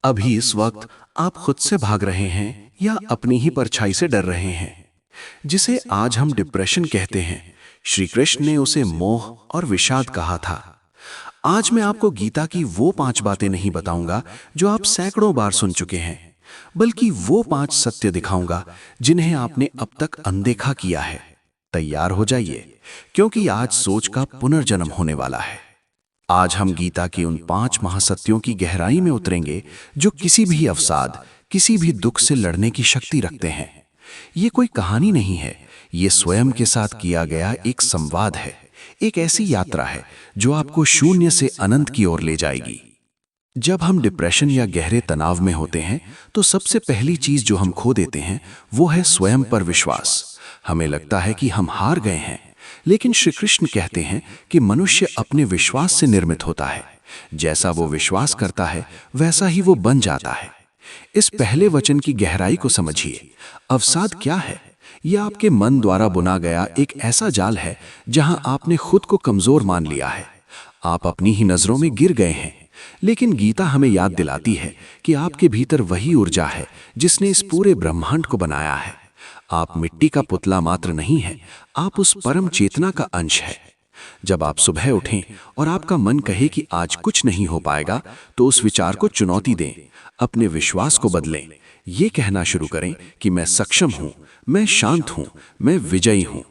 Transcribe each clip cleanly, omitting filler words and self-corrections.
अभी इस वक्त आप खुद से भाग रहे हैं या अपनी ही परछाई से डर रहे हैं, जिसे आज हम डिप्रेशन कहते हैं। श्री कृष्ण ने उसे मोह और विषाद कहा था। आज मैं आपको गीता की वो 5 बातें नहीं बताऊंगा जो आप सैकड़ों बार सुन चुके हैं, बल्कि वो 5 सत्य दिखाऊंगा जिन्हें आपने अब तक अनदेखा किया है। तैयार हो जाइए, क्योंकि आज सोच का पुनर्जन्म होने वाला है। आज हम गीता के उन 5 महासत्यों की गहराई में उतरेंगे जो किसी भी अवसाद, किसी भी दुख से लड़ने की शक्ति रखते हैं। ये कोई कहानी नहीं है, ये स्वयं के साथ किया गया एक संवाद है, एक ऐसी यात्रा है जो आपको शून्य से अनंत की ओर ले जाएगी। जब हम डिप्रेशन या गहरे तनाव में होते हैं तो सबसे पहली चीज जो हम खो देते हैं वो है स्वयं पर विश्वास। हमें लगता है कि हम हार गए हैं, लेकिन श्री कृष्ण कहते हैं कि मनुष्य अपने विश्वास से निर्मित होता है। जैसा वो विश्वास करता है वैसा ही वो बन जाता है। इस पहले वचन की गहराई को समझिए। अवसाद क्या है? यह आपके मन द्वारा बुना गया एक ऐसा जाल है जहां आपने खुद को कमजोर मान लिया है। आप अपनी ही नजरों में गिर गए हैं, लेकिन गीता हमें याद दिलाती है कि आपके भीतर वही ऊर्जा है जिसने इस पूरे ब्रह्मांड को बनाया है। आप मिट्टी का पुतला मात्र नहीं है, आप उस परम चेतना का अंश है। जब आप सुबह उठें और आपका मन कहे कि आज कुछ नहीं हो पाएगा, तो उस विचार को चुनौती दें, अपने विश्वास को बदलें। ये कहना शुरू करें कि मैं सक्षम हूं, मैं शांत हूं, मैं विजयी हूं।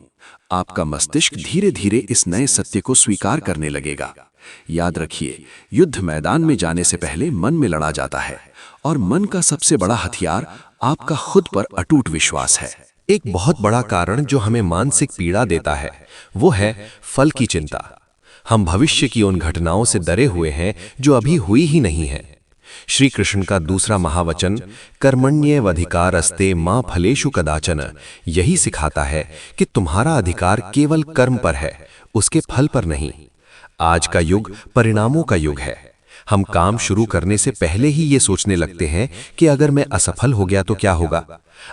आपका मस्तिष्क धीरे धीरे इस नए सत्य को स्वीकार करने लगेगा। याद रखिए, युद्ध मैदान में जाने से पहले मन में लड़ा जाता है, और मन का सबसे बड़ा हथियार आपका खुद पर अटूट विश्वास है। एक बहुत बड़ा कारण जो हमें मानसिक पीड़ा देता है वो है फल की चिंता। हम भविष्य की उन घटनाओं से डरे हुए हैं जो अभी हुई ही नहीं है। श्री कृष्ण का दूसरा महावचन कर्मण्येवाधिकारस्ते मा फलेषु कदाचन यही सिखाता है कि तुम्हारा अधिकार केवल कर्म पर है, उसके फल पर नहीं। आज का युग परिणामों का युग है। हम काम शुरू करने से पहले ही ये सोचने लगते हैं कि अगर मैं असफल हो गया तो क्या होगा,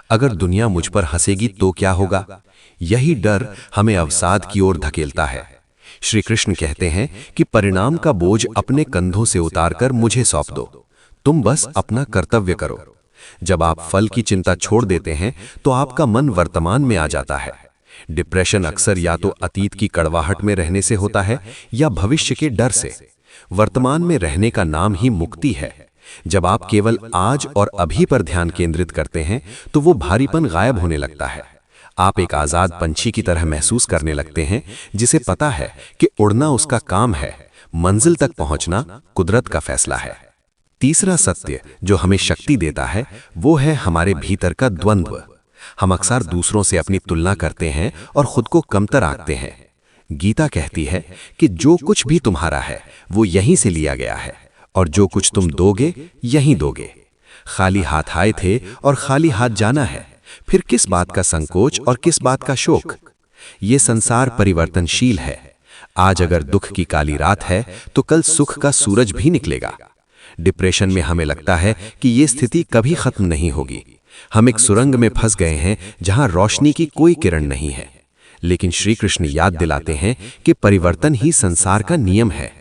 अगर दुनिया मुझ पर हंसेगी तो क्या होगा। यही डर हमें अवसाद की ओर धकेलता है। श्री कृष्ण कहते हैं कि परिणाम का बोझ अपने कंधों से उतारकर मुझे सौंप दो, तुम बस अपना कर्तव्य करो। जब आप फल की चिंता छोड़ देते हैं तो आपका मन वर्तमान में आ जाता है। डिप्रेशन अक्सर या तो अतीत की कड़वाहट में रहने से होता है या भविष्य के डर से। वर्तमान में रहने का नाम ही मुक्ति है। जब आप केवल आज और अभी पर ध्यान केंद्रित करते हैं तो वो भारीपन गायब होने लगता है। आप एक आजाद पंछी की तरह महसूस करने लगते हैं जिसे पता है कि उड़ना उसका काम है, मंजिल तक पहुंचना कुदरत का फैसला है। तीसरा सत्य जो हमें शक्ति देता है वो है हमारे भीतर का द्वंद्व। हम अक्सर दूसरों से अपनी तुलना करते हैं और खुद को कमतर आंकते हैं। गीता कहती है कि जो कुछ भी तुम्हारा है वो यहीं से लिया गया है, और जो कुछ तुम दोगे यहीं दोगे। खाली हाथ आए थे और खाली हाथ जाना है, फिर किस बात का संकोच और किस बात का शोक। ये संसार परिवर्तनशील है। आज अगर दुख की काली रात है तो कल सुख का सूरज भी निकलेगा। डिप्रेशन में हमें लगता है कि ये स्थिति कभी खत्म नहीं होगी। हम एक सुरंग में फंस गए हैं जहां रोशनी की कोई किरण नहीं है। लेकिन श्री कृष्ण याद दिलाते हैं कि परिवर्तन ही संसार का नियम है।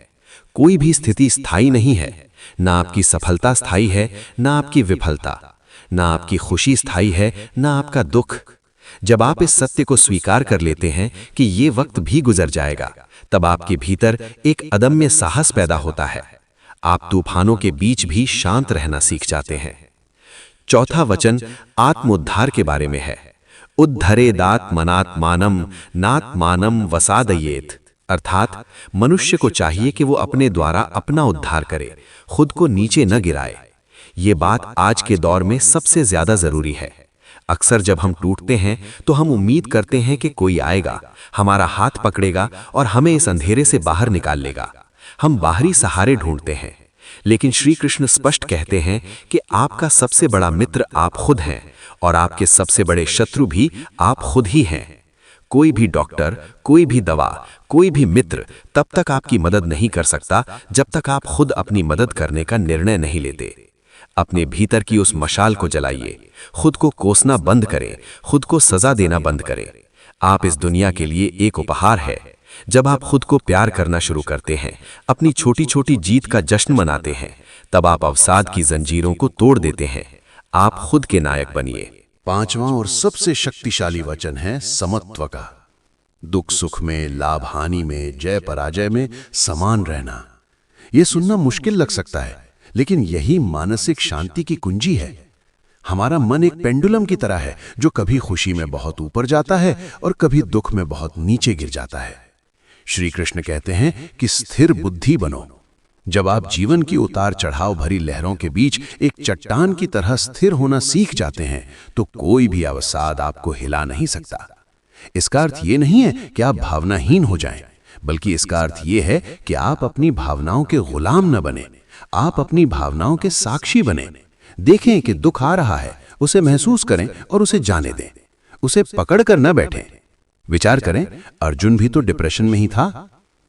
कोई भी स्थिति स्थायी नहीं है। ना आपकी सफलता स्थायी है, ना आपकी विफलता, ना आपकी खुशी स्थायी है, ना आपका दुख। जब आप इस सत्य को स्वीकार कर लेते हैं कि ये वक्त भी गुजर जाएगा, तब आपके भीतर एक अदम्य साहस पैदा होता है। आप तूफानों के बीच भी शांत रहना सीख जाते हैं। चौथा वचन आत्मोद्धार के बारे में है। उद्धरेदात्मनात्मानं नात्मानं वसादयेत। अर्थात मनुष्य को चाहिए कि वो अपने द्वारा अपना उद्धार करे, खुद को नीचे न गिराए। ये बात आज के दौर में सबसे ज्यादा जरूरी है। अक्सर जब हम टूटते हैं तो हम उम्मीद करते हैं कि कोई आएगा, हमारा हाथ पकड़ेगा और हमें इस अंधेरे से बाहर निकाल लेगा। हम बाहरी सहारे ढूंढते हैं, लेकिन श्री कृष्ण स्पष्ट कहते हैं कि आपका सबसे बड़ा मित्र आप खुद हैं, और आपके सबसे बड़े शत्रु भी आप खुद ही हैं। कोई भी डॉक्टर, कोई भी दवा, कोई भी मित्र तब तक आपकी मदद नहीं कर सकता जब तक आप खुद अपनी मदद करने का निर्णय नहीं लेते। अपने भीतर की उस मशाल को जलाइए, खुद को कोसना बंद करें, खुद को सजा देना बंद करें। आप इस दुनिया के लिए एक उपहार है। जब आप खुद को प्यार करना शुरू करते हैं, अपनी छोटी छोटी जीत का जश्न मनाते हैं, तब आप अवसाद की जंजीरों को तोड़ देते हैं। आप खुद के नायक बनिए। 5वां और सबसे शक्तिशाली वचन है समत्व का। दुख सुख में, लाभ हानि में, जय पराजय में समान रहना। यह सुनना मुश्किल लग सकता है, लेकिन यही मानसिक शांति की कुंजी है। हमारा मन एक पेंडुलम की तरह है, जो कभी खुशी में बहुत ऊपर जाता है और कभी दुख में बहुत नीचे गिर जाता है। श्री कृष्ण कहते हैं कि स्थिर बुद्धि बनो। जब आप जीवन की उतार चढ़ाव भरी लहरों के बीच एक चट्टान की तरह स्थिर होना सीख जाते हैं, तो कोई भी अवसाद आपको हिला नहीं सकता। इसका अर्थ ये नहीं है कि आप भावनाहीन हो जाएं, बल्कि इसका अर्थ ये है कि आप अपनी भावनाओं के गुलाम न बने। आप अपनी भावनाओं के साक्षी बने। देखें कि दुख आ रहा है, उसे महसूस करें और उसे जाने दें। उसे पकड़ कर न बैठें। विचार करें, अर्जुन भी तो डिप्रेशन में ही था।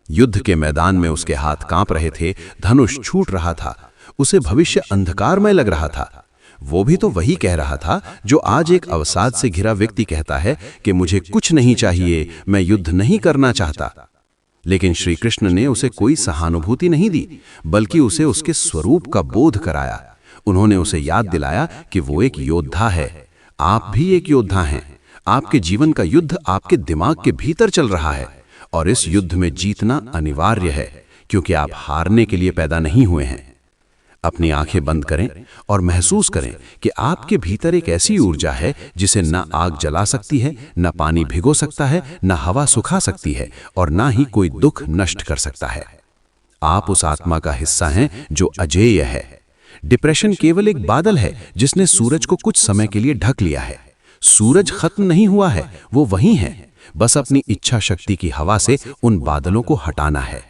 युद्ध के मैदान में उसके हाथ कांप रहे थे, धनुष छूट रहा था, उसे भविष्य अंधकारमय लग रहा था। वो भी तो वही कह रहा था जो आज एक अवसाद से घिरा व्यक्ति कहता है कि मुझे कुछ नहीं चाहिए, मैं युद्ध नहीं करना चाहता। लेकिन श्री कृष्ण ने उसे कोई सहानुभूति नहीं दी, बल्कि उसे उसके स्वरूप का बोध कराया। उन्होंने उसे याद दिलाया कि वो एक योद्धा है। आप भी एक योद्धा हैं। आपके जीवन का युद्ध आपके दिमाग के भीतर चल रहा है, और इस युद्ध में जीतना अनिवार्य है, क्योंकि आप हारने के लिए पैदा नहीं हुए हैं। अपनी आंखें बंद करें और महसूस करें कि आपके भीतर एक ऐसी ऊर्जा है जिसे न आग जला सकती है, न पानी भिगो सकता है, न हवा सुखा सकती है, और न ही कोई दुख नष्ट कर सकता है। आप उस आत्मा का हिस्सा हैं जो अजेय है। डिप्रेशन केवल एक बादल है जिसने सूरज को कुछ समय के लिए ढक लिया है। सूरज खत्म नहीं हुआ है, वो वहीं है। बस अपनी इच्छा शक्ति की हवा से उन बादलों को हटाना है।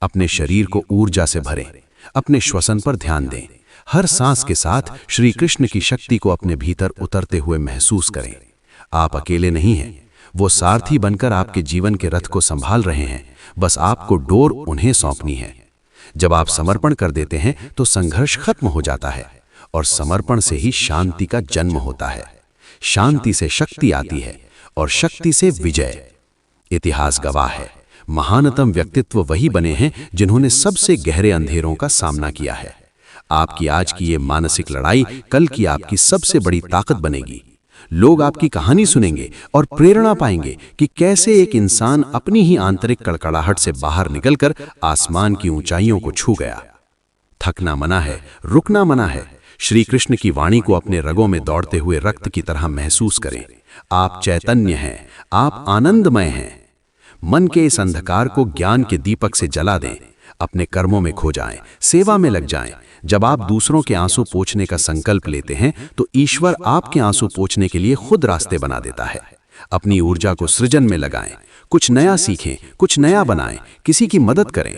अपने शरीर को ऊर्जा से भरें, अपने श्वसन पर ध्यान दें। हर सांस के साथ श्री कृष्ण की शक्ति को अपने भीतर उतरते हुए महसूस करें। आप अकेले नहीं हैं, वो सारथी बनकर आपके जीवन के रथ को संभाल रहे हैं। बस आपको डोर उन्हें सौंपनी है। जब आप समर्पण कर देते हैं तो संघर्ष खत्म हो जाता है, और समर्पण से ही शांति का जन्म होता है। शांति से शक्ति आती है, और शक्ति से विजय। इतिहास गवाह है, महानतम व्यक्तित्व वही बने हैं जिन्होंने सबसे गहरे अंधेरों का सामना किया है। आपकी आज की ये मानसिक लड़ाई कल की आपकी सबसे बड़ी ताकत बनेगी। लोग आपकी कहानी सुनेंगे और प्रेरणा पाएंगे कि कैसे एक इंसान अपनी ही आंतरिक कड़कड़ाहट से बाहर निकलकर आसमान की ऊंचाइयों को छू गया। थकना मना है, रुकना मना है। श्री कृष्ण की वाणी को अपने रगों में दौड़ते हुए रक्त की तरह महसूस करें। आप चैतन्य हैं, आप आनंदमय हैं। मन के इस अंधकार को ज्ञान के दीपक से जला दें। अपने कर्मों में खो जाएं, सेवा में लग जाएं। जब आप दूसरों के आंसू पोंछने का संकल्प लेते हैं तो ईश्वर आपके आंसू पोंछने के लिए खुद रास्ते बना देता है। अपनी ऊर्जा को सृजन में लगाएं, कुछ नया सीखें, कुछ नया बनाएं, किसी की मदद करें।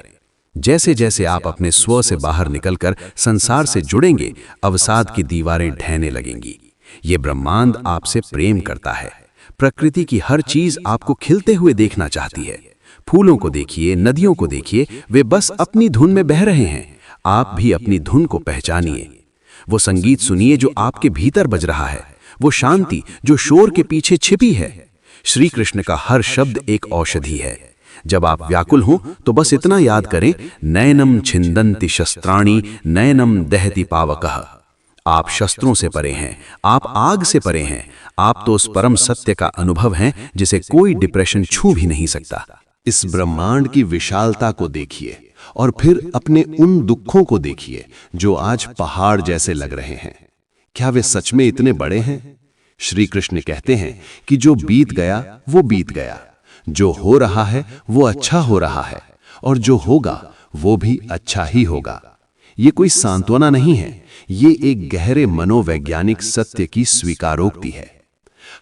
जैसे जैसे आप अपने स्व से बाहर निकलकर संसार से जुड़ेंगे, अवसाद की दीवारें ढहने लगेंगी। ये ब्रह्मांड आपसे प्रेम करता है। प्रकृति की हर चीज आपको खिलते हुए देखना चाहती है। फूलों को देखिए, नदियों को देखिए, वे बस अपनी धुन में बह रहे हैं। आप भी अपनी धुन को पहचानिए। वो संगीत सुनिए जो आपके भीतर बज रहा है, वो शांति जो शोर के पीछे छिपी है। श्री कृष्ण का हर शब्द एक औषधि है। जब आप व्याकुल हों तो बस इतना याद करें, नयनम छिंदन्ति शस्त्राणि नयनम दहति पावकः। आप शस्त्रों से परे हैं, आप आग से परे हैं। आप तो उस परम सत्य का अनुभव हैं जिसे कोई डिप्रेशन छू भी नहीं सकता। इस ब्रह्मांड की विशालता को देखिए और फिर अपने उन दुखों को देखिए जो आज पहाड़ जैसे लग रहे हैं। क्या वे सच में इतने बड़े हैं? श्री कृष्ण कहते हैं कि जो बीत गया वो बीत गया, जो हो रहा है वो अच्छा हो रहा है, और जो होगा वो भी अच्छा ही होगा। ये कोई सांत्वना नहीं है, ये एक गहरे मनोवैज्ञानिक सत्य की स्वीकारोक्ति है।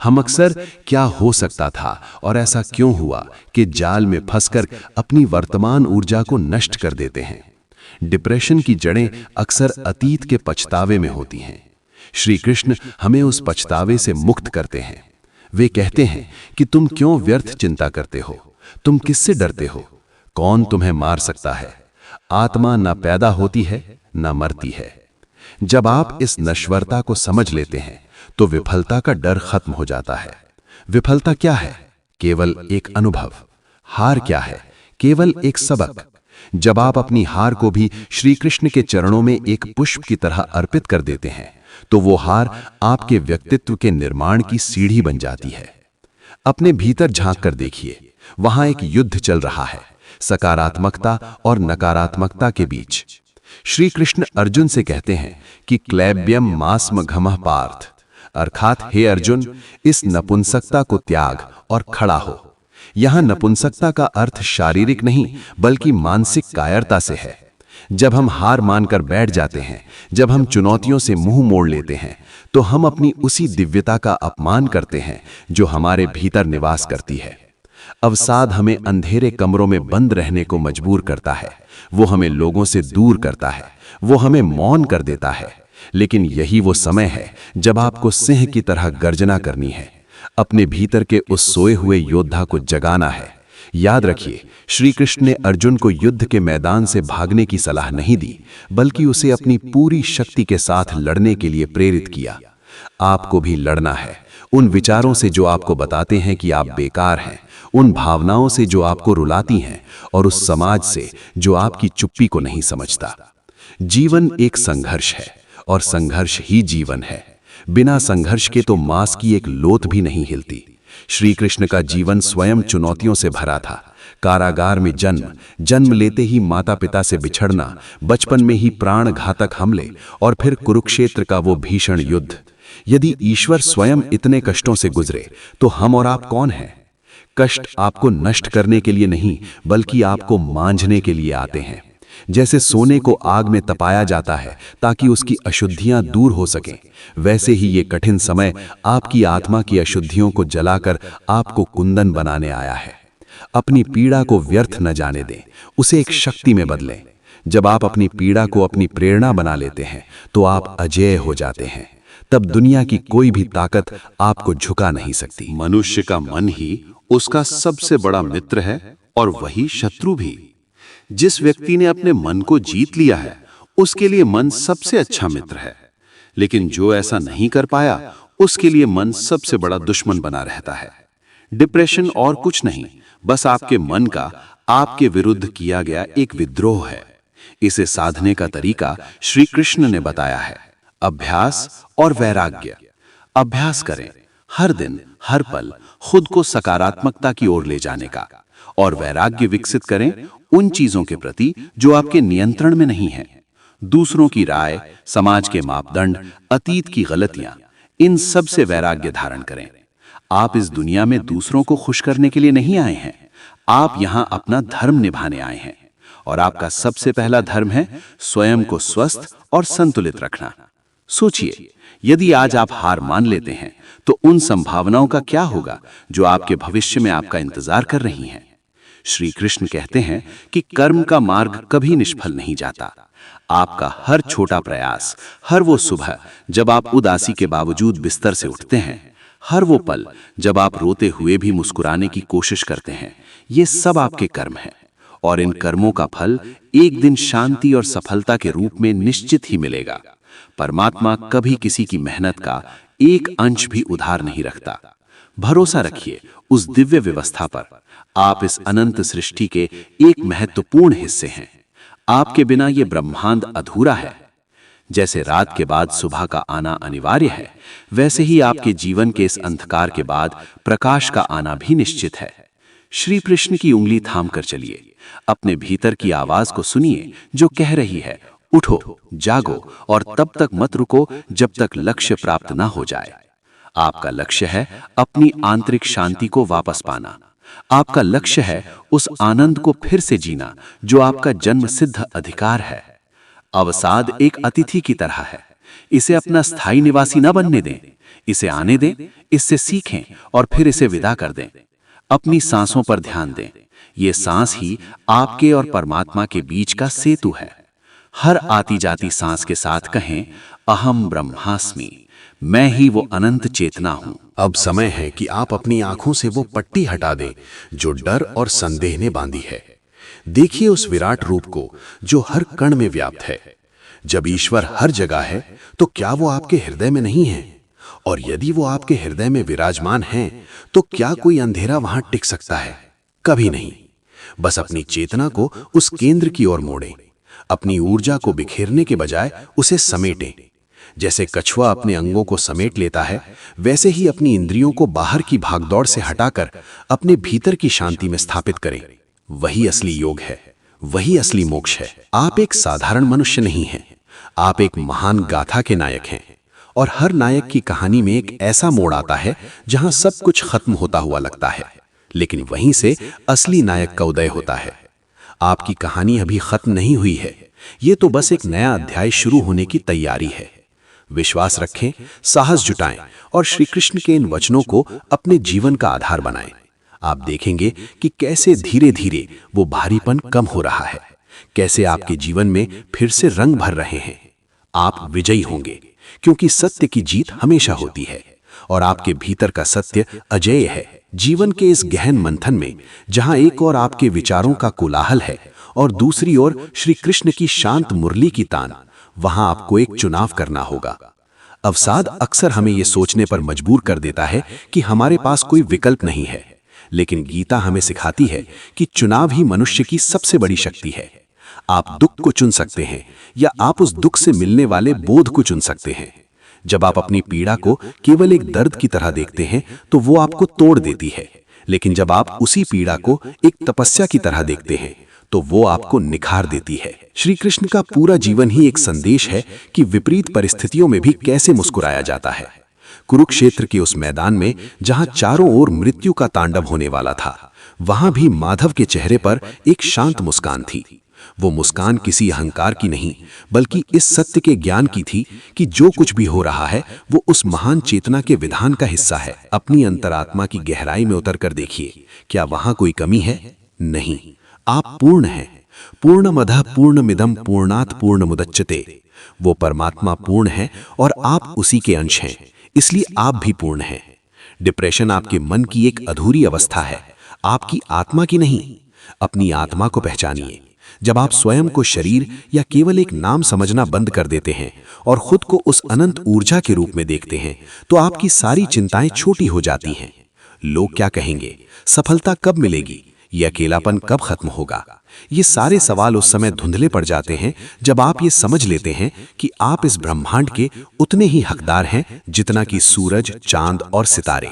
हम अक्सर क्या हो सकता था और ऐसा क्यों हुआ कि जाल में फंसकर अपनी वर्तमान ऊर्जा को नष्ट कर देते हैं। डिप्रेशन की जड़ें अक्सर अतीत के पछतावे में होती हैं। श्री कृष्ण हमें उस पछतावे से मुक्त करते हैं। वे कहते हैं कि तुम क्यों व्यर्थ चिंता करते हो, तुम किससे डरते हो, कौन तुम्हें मार सकता है। आत्मा न पैदा होती है न मरती है। जब आप इस नश्वरता को समझ लेते हैं तो विफलता का डर खत्म हो जाता है। विफलता क्या है? केवल एक अनुभव। हार क्या है? केवल एक सबक। जब आप अपनी हार को भी श्री कृष्ण के चरणों में एक पुष्प की तरह अर्पित कर देते हैं, तो वो हार आपके व्यक्तित्व के निर्माण की सीढ़ी बन जाती है। अपने भीतर झांक कर देखिए, वहां एक युद्ध चल रहा है, सकारात्मकता और नकारात्मकता के बीच। श्री कृष्ण अर्जुन से कहते हैं कि क्लैब्यम मास्म घमः पार्थ, अर्थात हे अर्जुन, इस नपुंसकता को त्याग और खड़ा हो। यहां नपुंसकता का अर्थ शारीरिक नहीं बल्कि मानसिक कायरता से है। जब हम हार मानकर बैठ जाते हैं, जब हम चुनौतियों से मुंह मोड़ लेते हैं, तो हम अपनी उसी दिव्यता का अपमान करते हैं जो हमारे भीतर निवास करती है। अवसाद हमें अंधेरे कमरों में बंद रहने को मजबूर करता है, वो हमें लोगों से दूर करता है, वो हमें मौन कर देता है। लेकिन यही वो समय है जब आपको सिंह की तरह गर्जना करनी है, अपने भीतर के उस सोए हुए योद्धा को जगाना है। याद रखिए, श्री कृष्ण ने अर्जुन को युद्ध के मैदान से भागने की सलाह नहीं दी, बल्कि उसे अपनी पूरी शक्ति के साथ लड़ने के लिए प्रेरित किया। आपको भी लड़ना है, उन विचारों से जो आपको बताते हैं कि आप बेकार हैं, उन भावनाओं से जो आपको रुलाती हैं, और उस समाज से जो आपकी चुप्पी को नहीं समझता। जीवन एक संघर्ष है और संघर्ष ही जीवन है। बिना संघर्ष के तो मांस की एक लोथ भी नहीं हिलती। श्री कृष्ण का जीवन स्वयं चुनौतियों से भरा था। कारागार में जन्म लेते ही माता पिता से बिछड़ना, बचपन में ही प्राण घातक हमले, और फिर कुरुक्षेत्र का वो भीषण युद्ध। यदि ईश्वर स्वयं इतने कष्टों से गुजरे, तो हम और आप कौन हैं? कष्ट आपको नष्ट करने के लिए नहीं, बल्कि आपको मांझने के लिए आते हैं। जैसे सोने को आग में तपाया जाता है ताकि उसकी अशुद्धियां दूर हो सकें, वैसे ही ये कठिन समय आपकी आत्मा की अशुद्धियों को जलाकर आपको कुंदन बनाने आया है। अपनी पीड़ा को व्यर्थ न जाने दें, उसे एक शक्ति में बदलें। जब आप अपनी पीड़ा को अपनी प्रेरणा बना लेते हैं, तो आप अजेय हो जाते हैं। तब दुनिया की कोई भी ताकत आपको झुका नहीं सकती। मनुष्य का मन ही उसका सबसे बड़ा मित्र है और वही शत्रु भी। जिस व्यक्ति ने अपने मन को जीत लिया है, उसके लिए मन सबसे अच्छा मित्र है। लेकिन जो ऐसा नहीं कर पाया, उसके लिए मन सबसे बड़ा दुश्मन बना रहता है। डिप्रेशन और कुछ नहीं, बस आपके मन का आपके विरुद्ध किया गया एक विद्रोह है। इसे साधने का तरीका श्री कृष्ण ने बताया है, अभ्यास और वैराग्य। अभ्यास करें, हर दिन हर पल खुद को सकारात्मकता की ओर ले जाने का, और वैराग्य विकसित करें उन चीजों के प्रति जो आपके नियंत्रण में नहीं है। दूसरों की राय, समाज के मापदंड, अतीत की गलतियां, इन सब से वैराग्य धारण करें। आप इस दुनिया में दूसरों को खुश करने के लिए नहीं आए हैं, आप यहां अपना धर्म निभाने आए हैं। और आपका सबसे पहला धर्म है स्वयं को स्वस्थ और संतुलित रखना। सोचिए, यदि आज आप हार मान लेते हैं, तो उन संभावनाओं का क्या होगा जो आपके भविष्य में आपका इंतजार कर रही हैं। श्री कृष्ण कहते हैं कि कर्म का मार्ग कभी निष्फल नहीं जाता। आपका हर छोटा प्रयास, हर वो सुबह जब आप उदासी के बावजूद बिस्तर से उठते हैं, हर वो पल जब आप रोते हुए भी मुस्कुराने की कोशिश करते हैं, ये सब आपके कर्म हैं। और इन कर्मों का फल एक दिन शांति और सफलता के रूप में निश्चित ही मिलेगा। परमात्मा कभी किसी की मेहनत का एक अंश भी उधार नहीं रखता। भरोसा रखिए उस दिव्य व्यवस्था पर। आप इस अनंत सृष्टि के एक महत्वपूर्ण हिस्से हैं। आपके बिना ये ब्रह्मांड अधूरा है। जैसे रात के बाद सुबह का आना अनिवार्य है, वैसे ही आपके जीवन के इस अंधकार के बाद प्रकाश का आना भी निश्चित है। श्री कृष्ण की उंगली थाम कर चलिए। अपने भीतर की आवाज को सुनिए जो कह रही है, उठो, जागो, और तब तक मत रुको जब तक लक्ष्य प्राप्त ना हो जाए। आपका लक्ष्य है अपनी आंतरिक शांति को वापस पाना। आपका लक्ष्य है उस आनंद को फिर से जीना जो आपका जन्म सिद्ध अधिकार है। अवसाद एक अतिथि की तरह है। इसे अपना स्थायी निवासी न बनने दें। इसे आने दें, इससे सीखें और फिर इसे विदा कर दें। अपनी सांसों पर ध्यान दें। ये सांस ही आपके और परमात्मा के बीच का सेतु है। हर आती जाती सांस के साथ कहें, अहम ब्रह्मास्मि, मैं ही वो अनंत चेतना हूं। अब समय है कि आप अपनी आंखों से वो पट्टी हटा दें जो डर और संदेह ने बांधी है। देखिए उस विराट रूप को जो हर कण में व्याप्त है। जब ईश्वर हर जगह है, तो क्या वो आपके हृदय में नहीं है? और यदि वो आपके हृदय में विराजमान हैं, तो क्या कोई अंधेरा वहां टिक सकता है? कभी नहीं। बस अपनी चेतना को उस केंद्र की ओर मोड़ें। अपनी ऊर्जा को बिखेरने के बजाय उसे समेटें। जैसे कछुआ अपने अंगों को समेट लेता है, वैसे ही अपनी इंद्रियों को बाहर की भागदौड़ से हटाकर अपने भीतर की शांति में स्थापित करें। वही असली योग है, वही असली मोक्ष है। आप एक साधारण मनुष्य नहीं हैं, आप एक महान गाथा के नायक हैं। और हर नायक की कहानी में एक ऐसा मोड़ आता है जहां सब कुछ खत्म होता हुआ लगता है, लेकिन वहीं से असली नायक का उदय होता है। आपकी कहानी अभी खत्म नहीं हुई है, ये तो बस एक नया अध्याय शुरू होने की तैयारी है। विश्वास रखें, साहस जुटाएं और श्री कृष्ण के इन वचनों को अपने जीवन का आधार बनाएं। आप देखेंगे कि कैसे धीरे धीरे वो भारीपन कम हो रहा है, कैसे आपके जीवन में फिर से रंग भर रहे हैं। आप विजयी होंगे, क्योंकि सत्य की जीत हमेशा होती है और आपके भीतर का सत्य अजेय है। जीवन के इस गहन मंथन में, जहां एक ओर आपके विचारों का कोलाहल है और दूसरी ओर श्री कृष्ण की शांत मुरली की तान, वहां आपको एक चुनाव करना होगा। अवसाद अक्सर हमें यह सोचने पर मजबूर कर देता है कि हमारे पास कोई विकल्प नहीं है, लेकिन गीता हमें सिखाती है कि चुनाव ही मनुष्य की सबसे बड़ी शक्ति है। आप दुख को चुन सकते हैं या आप उस दुख से मिलने वाले बोध को चुन सकते हैं। जब आप अपनी पीड़ा को केवल एक दर्द की तरह देखते हैं तो वो आपको तोड़ देती है, लेकिन जब आप उसी पीड़ा को एक तपस्या की तरह देखते हैं तो वो आपको निखार देती है। श्री कृष्ण का पूरा जीवन ही एक संदेश है कि विपरीत परिस्थितियों में भी कैसे मुस्कुराया जाता है। कुरुक्षेत्र के उस मैदान में जहां चारों ओर मृत्यु का तांडव होने वाला था, वहां भी माधव के चेहरे पर एक शांत मुस्कान थी। वो मुस्कान किसी अहंकार की नहीं, बल्कि इस सत्य के ज्ञान की थी कि जो कुछ भी हो रहा है वो उस महान चेतना के विधान का हिस्सा है। अपनी अंतरात्मा की गहराई में उतरकर देखिए, क्या वहां कोई कमी है? नहीं, आप पूर्ण हैं। पूर्णमदः पूर्णमिदं पूर्णात् पूर्णमुदच्यते। वो परमात्मा पूर्ण है और आप उसी के अंश हैं, इसलिए आप भी पूर्ण हैं। डिप्रेशन आपके मन की एक अधूरी अवस्था है, आपकी आत्मा की नहीं। अपनी आत्मा को पहचानिए। जब आप स्वयं को शरीर या केवल एक नाम समझना बंद कर देते हैं और खुद को उस अनंत ऊर्जा के रूप में देखते हैं, तो आपकी सारी चिंताएं छोटी हो जाती हैं। लोग क्या कहेंगे, सफलता कब मिलेगी, ये अकेलापन कब खत्म होगा, ये सारे सवाल उस समय धुंधले पड़ जाते हैं जब आप ये समझ लेते हैं कि आप इस ब्रह्मांड के उतने ही हकदार हैं जितना कि सूरज, चांद और सितारे।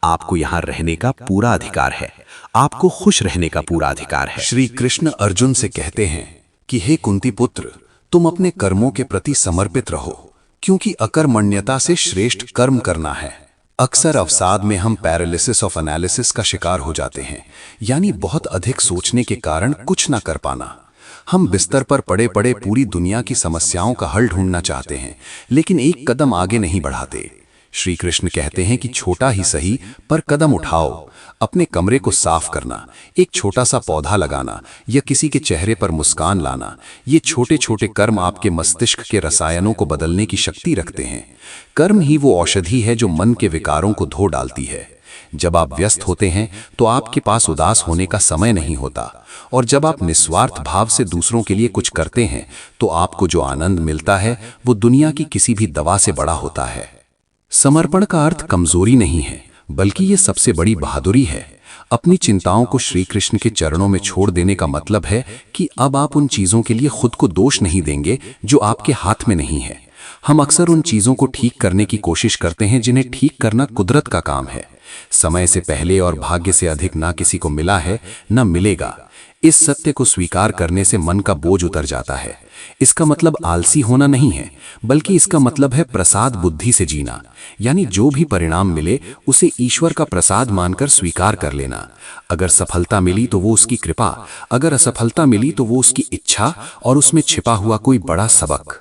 आपको यहाँ रहने का पूरा अधिकार है, आपको खुश रहने का पूरा अधिकार है। श्री कृष्ण अर्जुन से कहते हैं कि हे कुंती पुत्र, तुम अपने कर्मों के प्रति समर्पित रहो, क्योंकि अकर्मण्यता से श्रेष्ठ कर्म करना है। अक्सर अवसाद में हम पैरालिसिस ऑफ एनालिसिस का शिकार हो जाते हैं, यानी बहुत अधिक सोचने के कारण कुछ ना कर पाना। हम बिस्तर पर पड़े पड़े पूरी दुनिया की समस्याओं का हल ढूंढना चाहते हैं, लेकिन एक कदम आगे नहीं बढ़ाते। श्री कृष्ण कहते हैं कि छोटा ही सही पर कदम उठाओ। अपने कमरे को साफ करना, एक छोटा सा पौधा लगाना या किसी के चेहरे पर मुस्कान लाना, ये छोटे छोटे कर्म आपके मस्तिष्क के रसायनों को बदलने की शक्ति रखते हैं। कर्म ही वो औषधि है जो मन के विकारों को धो डालती है। जब आप व्यस्त होते हैं तो आपके पास उदास होने का समय नहीं होता, और जब आप निस्वार्थ भाव से दूसरों के लिए कुछ करते हैं तो आपको जो आनंद मिलता है वो दुनिया की किसी भी दवा से बड़ा होता है। समर्पण का अर्थ कमजोरी नहीं है, बल्कि ये सबसे बड़ी बहादुरी है। अपनी चिंताओं को श्री कृष्ण के चरणों में छोड़ देने का मतलब है कि अब आप उन चीजों के लिए खुद को दोष नहीं देंगे जो आपके हाथ में नहीं है। हम अक्सर उन चीजों को ठीक करने की कोशिश करते हैं जिन्हें ठीक करना कुदरत का काम है। समय से पहले और भाग्य से अधिक ना किसी को मिला है, ना मिलेगा। इस सत्य को स्वीकार करने से मन का बोझ उतर जाता है। इसका मतलब आलसी होना नहीं है, बल्कि इसका मतलब है प्रसाद बुद्धि से जीना, यानी जो भी परिणाम मिले उसे ईश्वर का प्रसाद मानकर स्वीकार कर लेना। अगर सफलता मिली तो वो उसकी कृपा, अगर असफलता मिली तो वो उसकी इच्छा और उसमें छिपा हुआ कोई बड़ा सबक।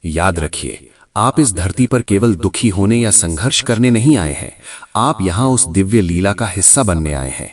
याद रखिए, आप इस धरती पर केवल दुखी होने या संघर्ष करने नहीं आए हैं, आप यहाँ उस दिव्य लीला का हिस्सा बनने आए हैं।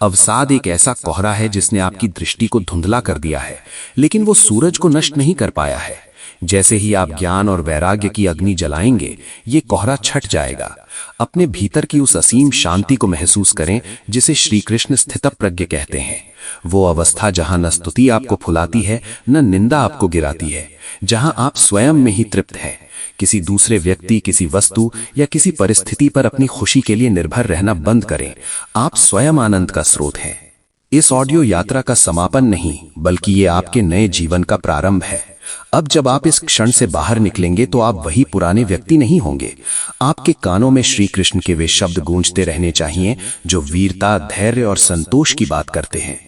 अवसाद एक ऐसा कोहरा है जिसने आपकी दृष्टि को धुंधला कर दिया है, लेकिन वो सूरज को नष्ट नहीं कर पाया है। जैसे ही आप ज्ञान और वैराग्य की अग्नि जलाएंगे, ये कोहरा छट जाएगा। अपने भीतर की उस असीम शांति को महसूस करें जिसे श्री कृष्ण स्थितप्रज्ञ कहते हैं। वो अवस्था जहां न स्तुति आपको फुलाती है, न निंदा आपको गिराती है, जहां आप स्वयं में ही तृप्त हैं। किसी दूसरे व्यक्ति, किसी वस्तु या किसी परिस्थिति पर अपनी खुशी के लिए निर्भर रहना बंद करें। आप स्वयं आनंद का स्रोत हैं। इस ऑडियो यात्रा का समापन नहीं, बल्कि ये आपके नए जीवन का प्रारंभ है। अब जब आप इस क्षण से बाहर निकलेंगे तो आप वही पुराने व्यक्ति नहीं होंगे। आपके कानों में श्री कृष्ण के वे शब्द गूंजते रहने चाहिए जो वीरता, धैर्य और संतोष की बात करते हैं।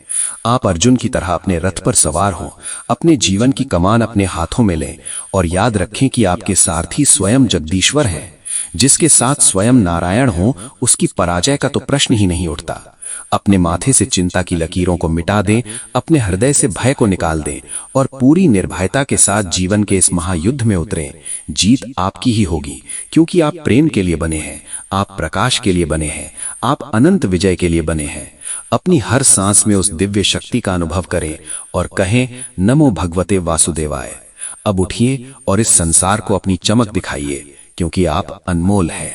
आप अर्जुन की तरह अपने रथ पर सवार हों, अपने जीवन की कमान अपने हाथों में लें और याद रखें कि आपके सारथी स्वयं जगदीश्वर हैं। जिसके साथ स्वयं नारायण हो, उसकी पराजय का तो प्रश्न ही नहीं उठता। अपने माथे से चिंता की लकीरों को मिटा दें, अपने हृदय से भय को निकाल दें और पूरी निर्भयता के साथ जीवन के इस महायुद्ध में उतरें। जीत आपकी ही होगी, क्योंकि आप प्रेम के लिए बने हैं, आप प्रकाश के लिए बने हैं, आप अनंत विजय के लिए बने हैं। अपनी हर सांस में उस दिव्य शक्ति का अनुभव करें और कहें, नमो भगवते वासुदेवाय। अब उठिए और इस संसार को अपनी चमक दिखाइए, क्योंकि आप अनमोल हैं।